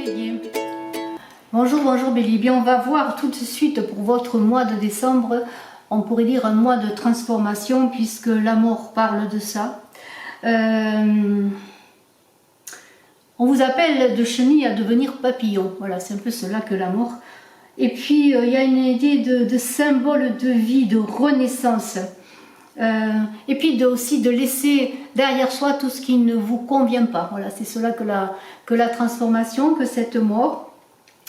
Bélier. Bonjour, bonjour Bélier. Bien, on va voir tout de suite pour votre mois de décembre, on pourrait dire un mois de transformation puisque la mort parle de ça. On vous appelle de chenille à devenir papillon. Voilà, c'est un peu cela que la mort. Et puis, il y a une idée de symbole de vie, de renaissance. Et puis aussi de laisser derrière soi tout ce qui ne vous convient pas. Voilà, c'est cela que la transformation, que cette mort.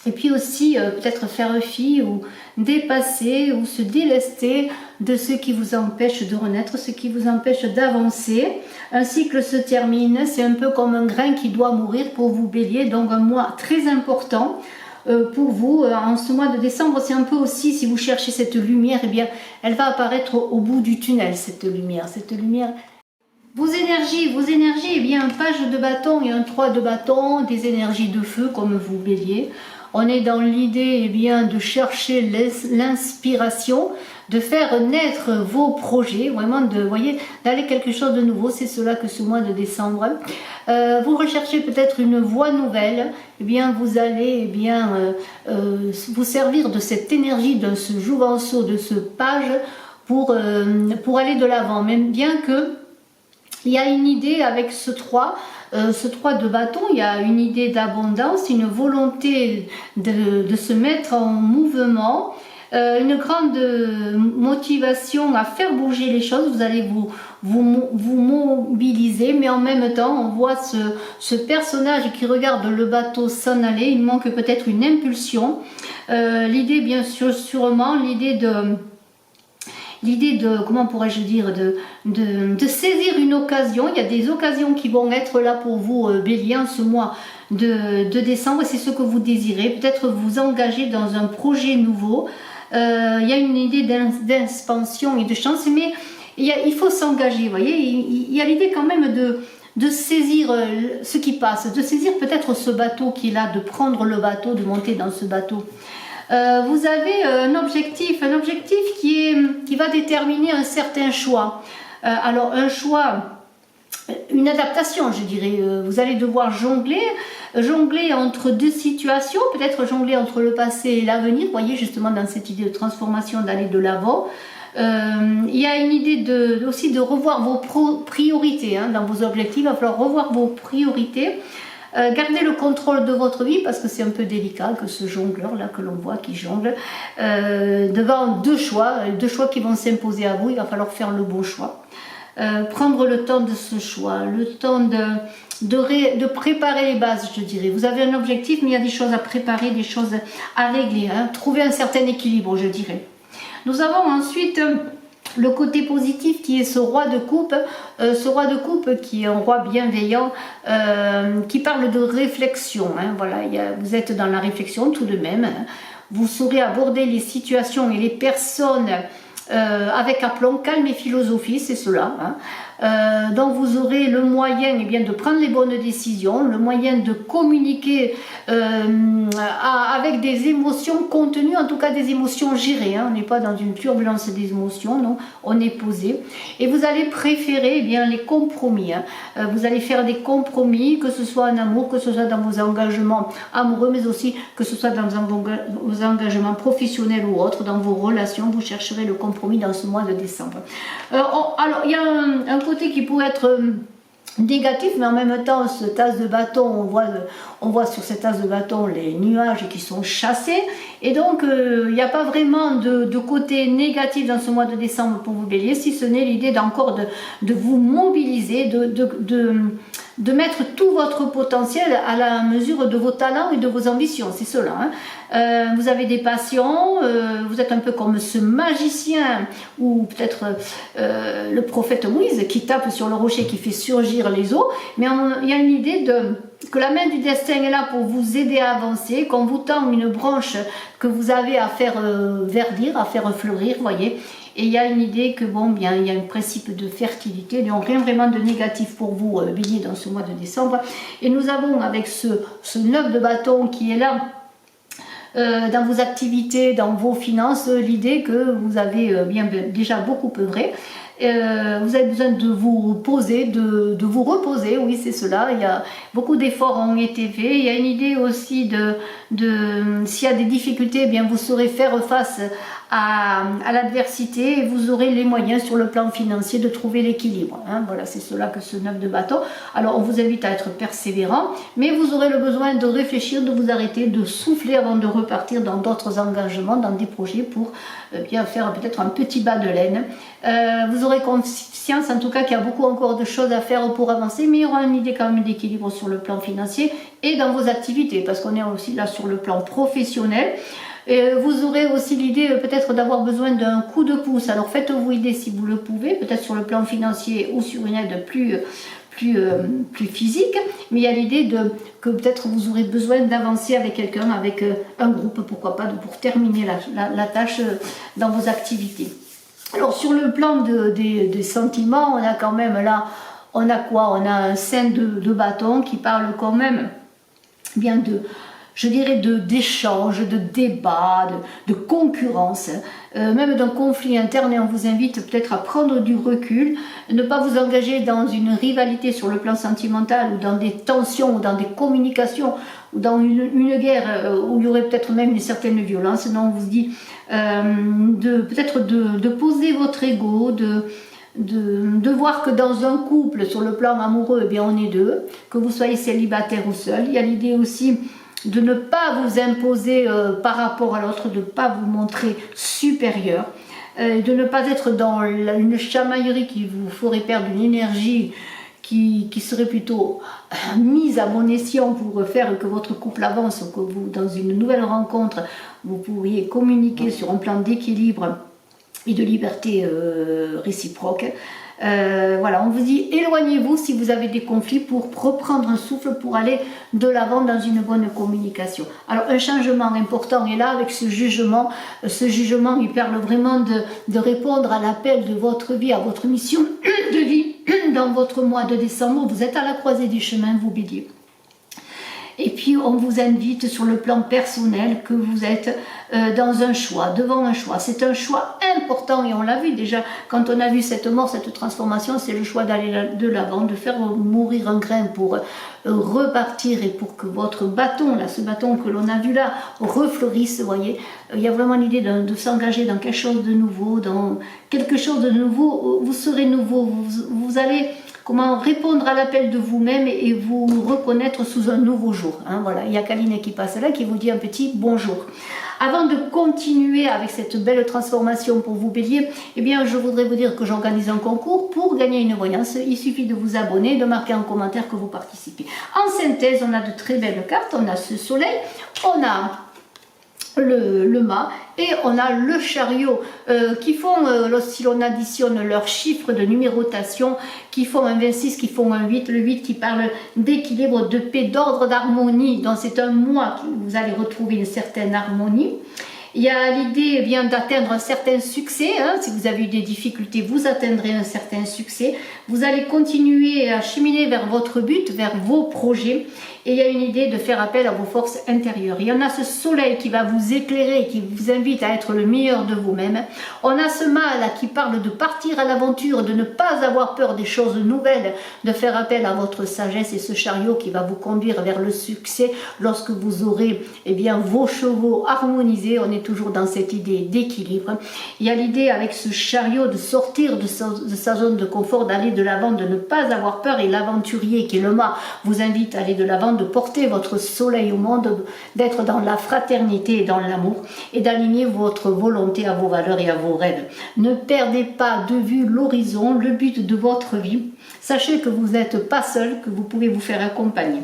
Et puis aussi peut-être faire fi ou dépasser ou se délester de ce qui vous empêche de renaître, ce qui vous empêche d'avancer. Un cycle se termine, c'est un peu comme un grain qui doit mourir pour vous Bélier, donc un mois très important. Pour vous, en ce mois de décembre, c'est un peu aussi, si vous cherchez cette lumière, eh bien, elle va apparaître au bout du tunnel, cette lumière. Vos énergies, eh bien, un page de bâton et un 3 de bâton, des énergies de feu comme vous Bélier. On est dans l'idée, eh bien, de chercher l'inspiration, de faire naître vos projets, vraiment d'aller quelque chose de nouveau. C'est cela que ce mois de décembre. Vous recherchez peut-être une voie nouvelle. Eh bien, vous allez vous servir de cette énergie, de ce jouvenceau, de ce page pour aller de l'avant. Même bien que il y a une idée avec ce 3 de bâton, il y a une idée d'abondance, une volonté de se mettre en mouvement, une grande motivation à faire bouger les choses. Vous allez vous mobiliser, mais en même temps, on voit ce personnage qui regarde le bateau s'en aller. Il manque peut-être une impulsion. L'idée, bien sûr, sûrement, l'idée de, comment pourrais-je dire, de saisir une occasion. Il y a des occasions qui vont être là pour vous, Bélier, en ce mois de décembre. C'est ce que vous désirez. Peut-être vous engager dans un projet nouveau. Il y a une idée d'expansion et de chance, mais il faut s'engager, vous voyez. Il y a l'idée quand même de saisir ce qui passe, de saisir peut-être ce bateau qui est là, de prendre le bateau, de monter dans ce bateau. Vous avez un objectif qui va déterminer un certain choix. Alors un choix, une adaptation, je dirais. Vous allez devoir jongler entre deux situations, peut-être jongler entre le passé et l'avenir. Vous voyez, justement dans cette idée de transformation, d'aller de l'avant. Il y a une idée aussi de revoir vos priorités dans vos objectifs. Il va falloir revoir vos priorités. Gardez le contrôle de votre vie parce que c'est un peu délicat que ce jongleur là que l'on voit qui jongle devant deux choix qui vont s'imposer à vous. Il va falloir faire le bon choix, prendre le temps de ce choix, le temps de préparer les bases, je dirais. Vous avez un objectif, mais il y a des choses à préparer, des choses à régler, trouver un certain équilibre, je dirais. Nous avons ensuite le côté positif qui est ce roi de coupe qui est un roi bienveillant, qui parle de réflexion. Voilà, vous êtes dans la réflexion tout de même. Vous saurez aborder les situations et les personnes avec aplomb, calme et philosophie, c'est cela. Donc vous aurez le moyen de prendre les bonnes décisions, le moyen de communiquer avec des émotions contenues, en tout cas des émotions gérées. On n'est pas dans une turbulence des émotions, non, on est posé. Et vous allez préférer les compromis. Vous allez faire des compromis, que ce soit en amour, que ce soit dans vos engagements amoureux, mais aussi que ce soit dans vos engagements professionnels ou autres, dans vos relations. Vous chercherez le compromis dans ce mois de décembre. Alors, il y a un côté qui pourrait être négatif, mais en même temps, ce tasse de bâton, on voit sur cette tasse de bâton les nuages qui sont chassés, et donc il n'y a pas vraiment de côté négatif dans ce mois de décembre pour vous Bélier, si ce n'est l'idée d'encore de vous mobiliser, de mettre tout votre potentiel à la mesure de vos talents et de vos ambitions, c'est cela. Vous avez des passions, vous êtes un peu comme ce magicien, ou peut-être le prophète Moïse qui tape sur le rocher, qui fait surgir les eaux, mais il y a une idée que la main du destin est là pour vous aider à avancer, qu'on vous tend une branche que vous avez à faire verdir, à faire fleurir, vous voyez. Et il y a une idée que il y a un principe de fertilité, il n'y a rien vraiment de négatif pour vous, Bélier, dans ce mois de décembre. Et nous avons avec ce 9 de bâton qui est là, dans vos activités, dans vos finances, l'idée que vous avez déjà beaucoup œuvré. Vous avez besoin de vous poser, de vous reposer, oui c'est cela, il y a beaucoup d'efforts ont été faits, il y a une idée aussi s'il y a des difficultés, eh bien vous saurez faire face à l'adversité et vous aurez les moyens sur le plan financier de trouver l'équilibre. Hein. Voilà, c'est cela que ce 9 de bâton. Alors on vous invite à être persévérant, mais vous aurez le besoin de réfléchir, de vous arrêter, de souffler avant de repartir dans d'autres engagements, dans des projets pour bien faire peut-être un petit bas de laine. Vous aurez conscience en tout cas qu'il y a beaucoup encore de choses à faire pour avancer, mais il y aura une idée quand même d'équilibre sur le plan financier et dans vos activités, parce qu'on est aussi là sur le plan professionnel. Et vous aurez aussi l'idée peut-être d'avoir besoin d'un coup de pouce. Alors faites-vous idée si vous le pouvez, peut-être sur le plan financier ou sur une aide plus physique, mais il y a l'idée que peut-être vous aurez besoin d'avancer avec quelqu'un, avec un groupe, pourquoi pas, pour terminer la tâche dans vos activités. Alors sur le plan des sentiments, on a quand même là, on a quoi? On a un 5 de bâton qui parle quand même bien je dirais d'échange, de débat, de concurrence, même d'un conflit interne, et on vous invite peut-être à prendre du recul, ne pas vous engager dans une rivalité sur le plan sentimental ou dans des tensions ou dans des communications ou dans une guerre où il y aurait peut-être même une certaine violence. Non, on vous dit peut-être de poser votre ego, de voir que dans un couple, sur le plan amoureux, eh bien on est deux, que vous soyez célibataire ou seul. Il y a l'idée aussi de ne pas vous imposer par rapport à l'autre, de ne pas vous montrer supérieur, de ne pas être dans une chamaillerie qui vous ferait perdre une énergie qui serait plutôt mise à bon escient pour faire que votre couple avance, que vous, dans une nouvelle rencontre, vous pourriez communiquer sur un plan d'équilibre et de liberté réciproque. Voilà, on vous dit éloignez-vous si vous avez des conflits pour reprendre un souffle, pour aller de l'avant dans une bonne communication. Alors un changement important est là avec ce jugement il parle vraiment de répondre à l'appel de votre vie, à votre mission de vie dans votre mois de décembre. Vous êtes à la croisée des chemins, vous Bélier. Et puis on vous invite sur le plan personnel que vous êtes dans un choix, devant un choix. C'est un choix important et on l'a vu déjà quand on a vu cette mort, cette transformation, c'est le choix d'aller de l'avant, de faire mourir un grain pour repartir et pour que votre bâton, là, ce bâton que l'on a vu là, refleurisse, vous voyez. Il y a vraiment l'idée de s'engager dans quelque chose de nouveau, dans quelque chose de nouveau, vous serez nouveau, vous allez répondre à l'appel de vous-même et vous reconnaître sous un nouveau jour. Hein, voilà, il y a Kaline qui passe là, qui vous dit un petit bonjour. Avant de continuer avec cette belle transformation pour vous Bélier, eh bien, je voudrais vous dire que j'organise un concours pour gagner une voyance. Il suffit de vous abonner, de marquer en commentaire que vous participez. En synthèse, on a de très belles cartes. On a ce soleil, on a le mât et on a le chariot qui font, si l'on additionne leurs chiffres de numérotation, qui font un 26, qui font un 8, le 8 qui parle d'équilibre, de paix, d'ordre, d'harmonie. Donc c'est un mois où vous allez retrouver une certaine harmonie. Il y a l'idée d'atteindre un certain succès. Hein. Si vous avez eu des difficultés, vous atteindrez un certain succès. Vous allez continuer à cheminer vers votre but, vers vos projets. Et il y a une idée de faire appel à vos forces intérieures. Il y en a ce soleil qui va vous éclairer, qui vous invite à être le meilleur de vous-même. On a ce mât qui parle de partir à l'aventure, de ne pas avoir peur des choses nouvelles, de faire appel à votre sagesse, et ce chariot qui va vous conduire vers le succès lorsque vous aurez vos chevaux harmonisés. On est toujours dans cette idée d'équilibre. Il y a l'idée avec ce chariot de sortir de sa zone de confort, d'aller de l'avant, de ne pas avoir peur, et l'aventurier qui est le mât vous invite à aller de l'avant, de porter votre soleil au monde, d'être dans la fraternité et dans l'amour, et d'aligner votre volonté à vos valeurs et à vos rêves. Ne perdez pas de vue l'horizon, le but de votre vie. Sachez que vous n'êtes pas seul, que vous pouvez vous faire accompagner.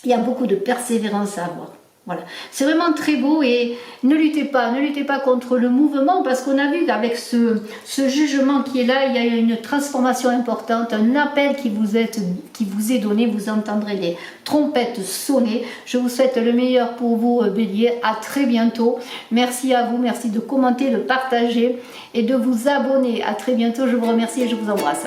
Il y a beaucoup de persévérance à avoir. Voilà, c'est vraiment très beau, et ne luttez pas contre le mouvement, parce qu'on a vu qu'avec ce jugement qui est là, il y a une transformation importante, un appel qui vous est donné. Vous entendrez les trompettes sonner. Je vous souhaite le meilleur pour vous Bélier, à très bientôt. Merci à vous, merci de commenter, de partager et de vous abonner. À très bientôt, je vous remercie et je vous embrasse.